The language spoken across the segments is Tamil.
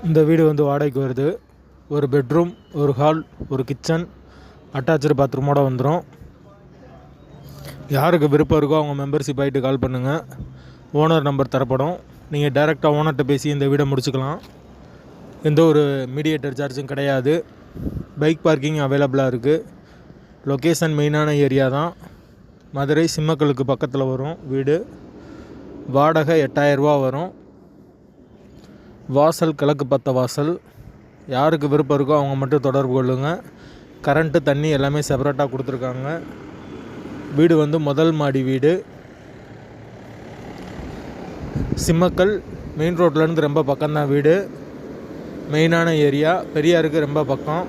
இந்த வீடு வந்து வாடகைக்கு வருது. ஒரு பெட்ரூம், ஒரு ஹால், ஒரு கிச்சன், அட்டாச்சு பாத்ரூமோடு வந்துடும். யாருக்கு விருப்பம் இருக்கோ அவங்க மெம்பர்ஷிப் ஆகிட்டு கால் பண்ணுங்கள். ஓனர் நம்பர் தரப்படும். நீங்கள் டைரெக்டாக ஓனர்கிட்ட பேசி இந்த வீடை முடிச்சுக்கலாம். எந்த ஒரு மீடியேட்டர் சார்ஜும் கிடையாது. பைக் பார்க்கிங் அவைலபிளாக இருக்குது. லொக்கேஷன் மெயினான ஏரியா தான். மதுரை சிம்மக்கலுக்கு பக்கத்தில் வரும் வீடு. வாடகை 8000 ரூபா வரும். வாசல் கிழக்கு பத்த வாசல். யாருக்கு விருப்பம் இருக்கோ அவங்க மட்டும் தொடர்பு கொள்ளுங்கள். கரண்ட்டு தண்ணி எல்லாமே செப்பரேட்டாக கொடுத்துருக்காங்க. வீடு வந்து முதல் மாடி வீடு. சிம்மக்கல் மெயின் ரோட்லேருந்து ரொம்ப பக்கம்தான் வீடு. மெயினான ஏரியா. பெரியாருக்கு ரொம்ப பக்கம்.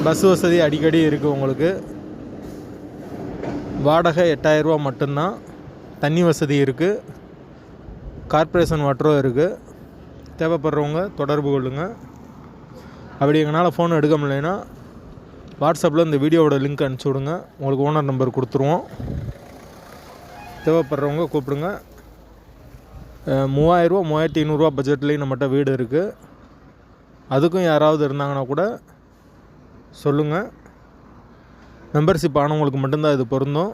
பஸ் வசதி அடிக்கடி இருக்குது உங்களுக்கு. வாடகை 8000 ரூபா மட்டும்தான். தண்ணி வசதி இருக்குது. கார்ப்பரேஷன் வாட்டரும் இருக்குது. தேவைப்படுறவங்க தொடர்பு கொள்ளுங்கள். அப்படி எங்களால் ஃபோன் எடுக்க முடியலைன்னா வாட்ஸ்அப்பில் இந்த வீடியோவோட லிங்க் அனுப்பிச்சி விடுங்க. உங்களுக்கு ஓனர் நம்பர் கொடுத்துருவோம். தேவைப்படுறவங்க கூப்பிடுங்க. 3000 ரூபா 3500 ரூபா பட்ஜெட்லேயும் நம்மகிட்ட வீடு இருக்குது. அதுக்கும் யாராவது இருந்தாங்கன்னா கூட சொல்லுங்கள். மெம்பர்ஷிப் ஆனவங்களுக்கு மட்டும்தான் இது பொருந்தும்.